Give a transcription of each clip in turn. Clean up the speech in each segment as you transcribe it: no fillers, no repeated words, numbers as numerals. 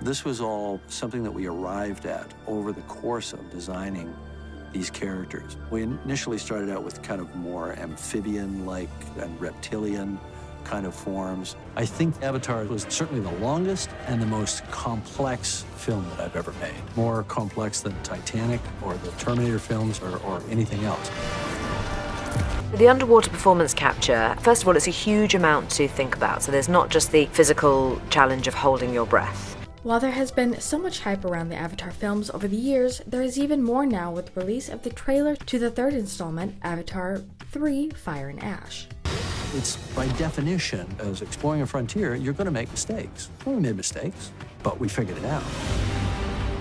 This was all something that we arrived at over the course of designing these characters. We initially started out with kind of more amphibian-like and reptilian kind of forms. I think Avatar was certainly the longest and the most complex film that I've ever made. More complex than Titanic or the Terminator films or anything else. The underwater performance capture, first of all, it's a huge amount to think about. So there's not just the physical challenge of holding your breath. While there has been so much hype around the Avatar films over the years, there is even more now with the release of the trailer to the third installment, Avatar 3: Fire and Ash. It's by definition, as exploring a frontier, you're going to make mistakes. We made mistakes, but we figured it out.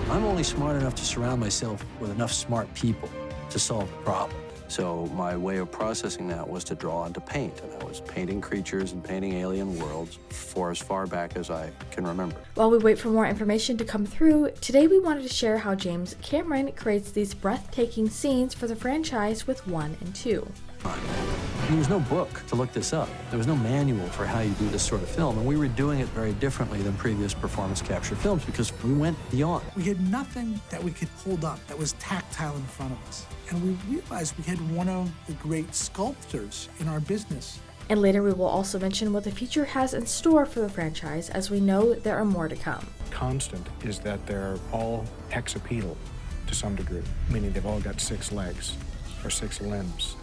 I'm only smart enough to surround myself with enough smart people to solve the problem. So my way of processing that was to draw onto paint, and I was painting creatures and painting alien worlds for as far back as I can remember. While we wait for more information to come through, today we wanted to share how James Cameron creates these breathtaking scenes for the franchise with 1 and 2. There was no book to look this up. There was no manual for how you do this sort of film, and we were doing it very differently than previous performance capture films because we went beyond. We had nothing that we could hold up that was tactile in front of us. And we realized we had one of the great sculptors in our business. And later we will also mention what the future has in store for the franchise, as we know there are more to come. Constant is that they're all hexapedal to some degree, meaning they've all got 6 legs or 6 limbs.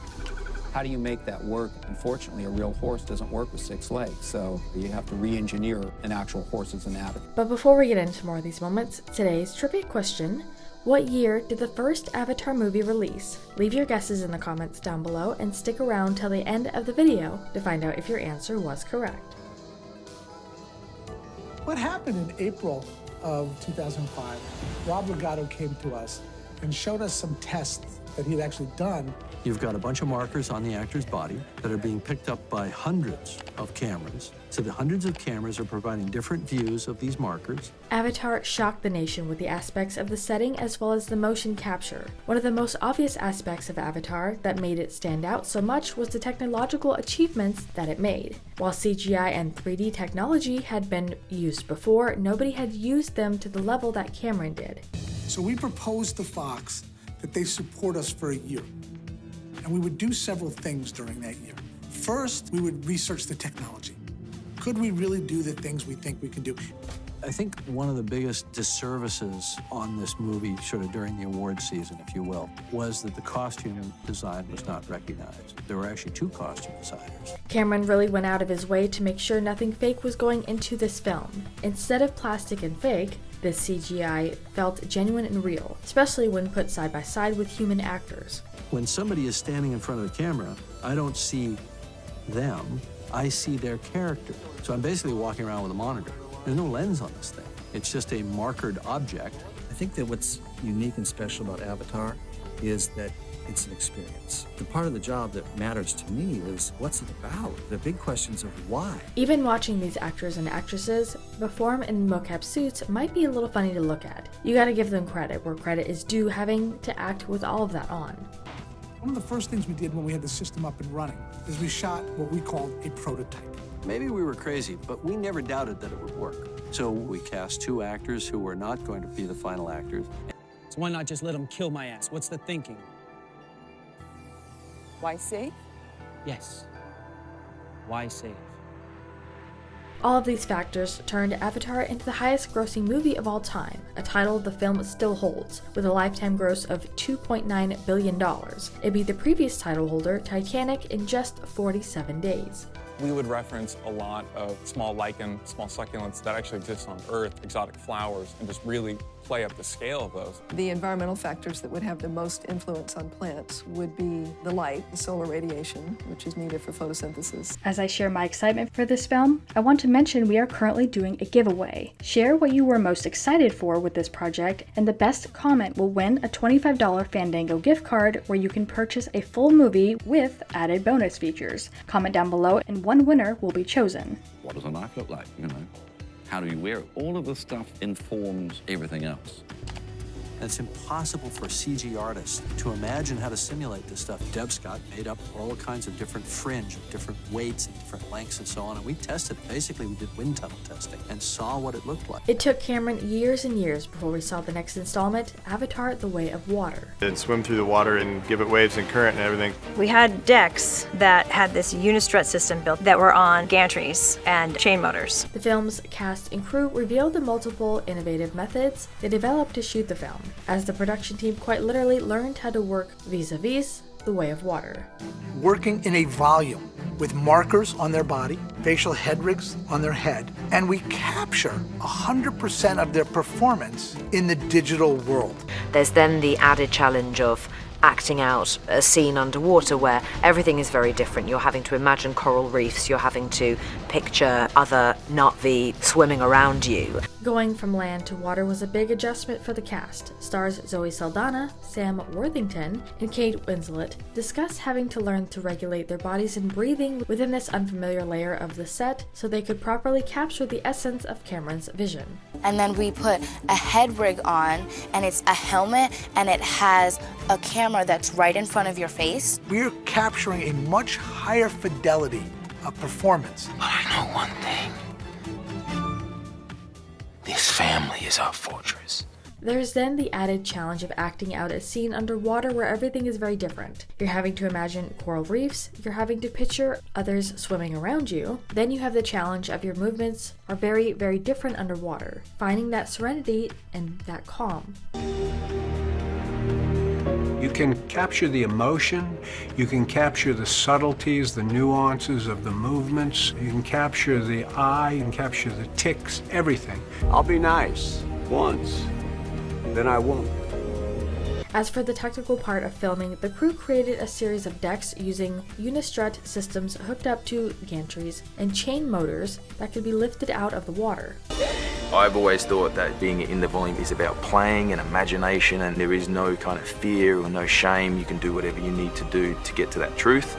How do you make that work? Unfortunately, a real horse doesn't work with 6 legs, so you have to re-engineer an actual horse's anatomy. But before we get into more of these moments, today's trivia question: what year did the first Avatar movie release? Leave your guesses in the comments down below and stick around till the end of the video to find out if your answer was correct. What happened in April of 2005? Rob Legato came to us and showed us some tests that he had actually done. You've got a bunch of markers on the actor's body that are being picked up by hundreds of cameras. So the hundreds of cameras are providing different views of these markers. Avatar shocked the nation with the aspects of the setting as well as the motion capture. One of the most obvious aspects of Avatar that made it stand out so much was the technological achievements that it made. While CGI and 3D technology had been used before, nobody had used them to the level that Cameron did. So we proposed to Fox that they support us for a year. And we would do several things during that year. First, we would research the technology. Could we really do the things we think we can do? I think one of the biggest disservices on this movie, sort of during the award season, if you will, was that the costume design was not recognized. There were actually 2 costume designers. Cameron really went out of his way to make sure nothing fake was going into this film. Instead of plastic and fake, this CGI felt genuine and real, especially when put side by side with human actors. When somebody is standing in front of the camera, I don't see them, I see their character. So I'm basically walking around with a monitor. There's no lens on this thing. It's just a markered object. I think that what's unique and special about Avatar is that it's an experience. The part of the job that matters to me is what's it about? The big questions of why. Even watching these actors and actresses perform in mocap suits might be a little funny to look at. You gotta give them credit where credit is due, having to act with all of that on. One of the first things we did when we had the system up and running is we shot what we called a prototype. Maybe we were crazy, but we never doubted that it would work. So we cast 2 actors who were not going to be the final actors. So why not just let them kill my ass? What's the thinking? Why safe? Yes. Why safe? All of these factors turned Avatar into the highest grossing movie of all time, a title the film still holds, with a lifetime gross of $2.9 billion. It beat the previous title holder, Titanic, in just 47 days. We would reference a lot of small lichen, small succulents that actually exist on Earth, exotic flowers, and just really play up the scale of those. The environmental factors that would have the most influence on plants would be the light, the solar radiation, which is needed for photosynthesis. As I share my excitement for this film, I want to mention we are currently doing a giveaway. Share what you were most excited for with this project, and the best comment will win a $25 Fandango gift card where you can purchase a full movie with added bonus features. Comment down below and one winner will be chosen. What does a knife look like, you know? How do you wear it? All of the stuff informs everything else. And it's impossible for a CG artist to imagine how to simulate this stuff. Deb Scott made up all kinds of different fringe, different weights and different lengths and so on, and we tested it. Basically, we did wind tunnel testing and saw what it looked like. It took Cameron years and years before we saw the next installment, Avatar: The Way of Water. It'd swim through the water and give it waves and current and everything. We had decks that had this unistrut system built that were on gantries and chain motors. The film's cast and crew revealed the multiple innovative methods they developed to shoot the film, as the production team quite literally learned how to work vis-a-vis The Way of Water. Working in a volume with markers on their body, facial head rigs on their head, and we capture 100% of their performance in the digital world. There's then the added challenge of acting out a scene underwater where everything is very different. You're having to imagine coral reefs, you're having to picture other Na'vi swimming around you. Going from land to water was a big adjustment for the cast. Stars Zoe Saldana, Sam Worthington, and Kate Winslet discuss having to learn to regulate their bodies and breathing within this unfamiliar layer of the set so they could properly capture the essence of Cameron's vision. And then we put a head rig on, and it's a helmet, and it has a camera that's right in front of your face. We're capturing a much higher fidelity of performance. But I know one thing. This family is our fortress. There's then the added challenge of acting out a scene underwater where everything is very different. You're having to imagine coral reefs, you're having to picture others swimming around you. Then you have the challenge of your movements are very, very different underwater, finding that serenity and that calm. You can capture the emotion, you can capture the subtleties, the nuances of the movements, you can capture the eye, you can capture the tics, everything. I'll be nice once, then I won't. As for the technical part of filming, the crew created a series of decks using unistrut systems hooked up to gantries and chain motors that could be lifted out of the water. I've always thought that being in the volume is about playing and imagination, and there is no kind of fear or no shame. You can do whatever you need to do to get to that truth.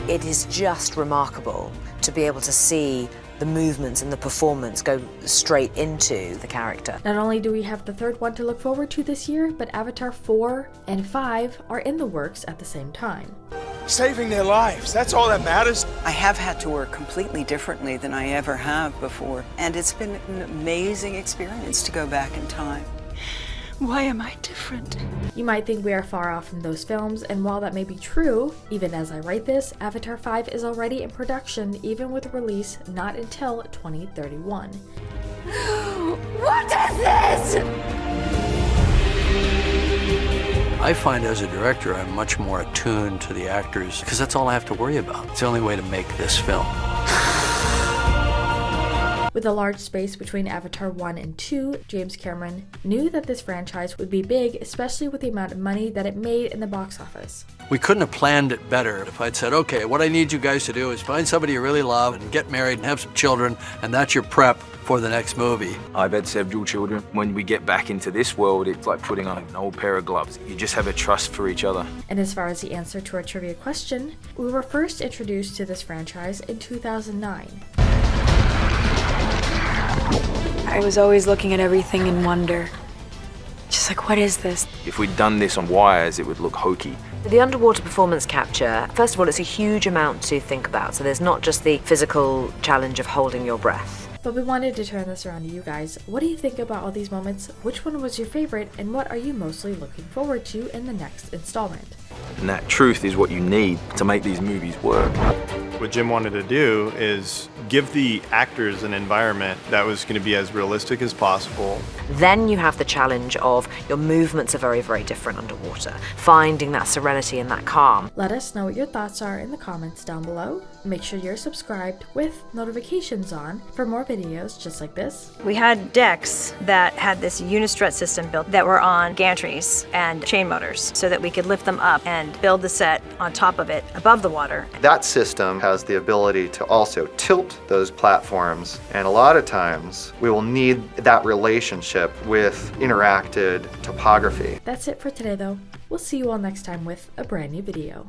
It is just remarkable to be able to see the movements and the performance go straight into the character. Not only do we have the third one to look forward to this year, but Avatar 4 and 5 are in the works at the same time. Saving their lives, that's all that matters. I have had to work completely differently than I ever have before, and it's been an amazing experience to go back in time. Why am I different? You might think we are far off from those films, and while that may be true, even as I write this, Avatar 5 is already in production, even with release not until 2031. What is this? I find as a director, I'm much more attuned to the actors because that's all I have to worry about. It's the only way to make this film. With a large space between Avatar 1 and 2, James Cameron knew that this franchise would be big, especially with the amount of money that it made in the box office. We couldn't have planned it better if I'd said, okay, what I need you guys to do is find somebody you really love and get married and have some children, and that's your prep for the next movie. I've had several children. When we get back into this world, it's like putting on an old pair of gloves. You just have a trust for each other. And as far as the answer to our trivia question, we were first introduced to this franchise in 2009. I was always looking at everything in wonder. Just like, what is this? If we'd done this on wires, it would look hokey. The underwater performance capture, first of all, it's a huge amount to think about. So there's not just the physical challenge of holding your breath. But we wanted to turn this around to you guys. What do you think about all these moments? Which one was your favorite? And what are you mostly looking forward to in the next installment? And that truth is what you need to make these movies work. What Jim wanted to do is give the actors an environment that was going to be as realistic as possible. Then you have the challenge of your movements are very, very different underwater. Finding that serenity and that calm. Let us know what your thoughts are in the comments down below. Make sure you're subscribed with notifications on for more videos just like this. We had decks that had this unistrut system built that were on gantries and chain motors so that we could lift them up and build the set on top of it above the water. That system has the ability to also tilt those platforms, and a lot of times we will need that relationship with interacted topography. That's it for today though. We'll see you all next time with a brand new video.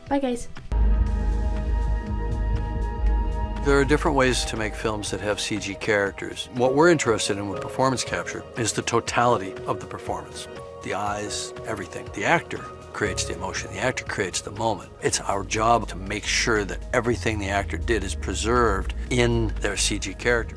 Bye guys. There are different ways to make films that have CG characters. What we're interested in with performance capture is the totality of the performance. The eyes, everything. The actor creates the emotion. The actor creates the moment. It's our job to make sure that everything the actor did is preserved in their CG character.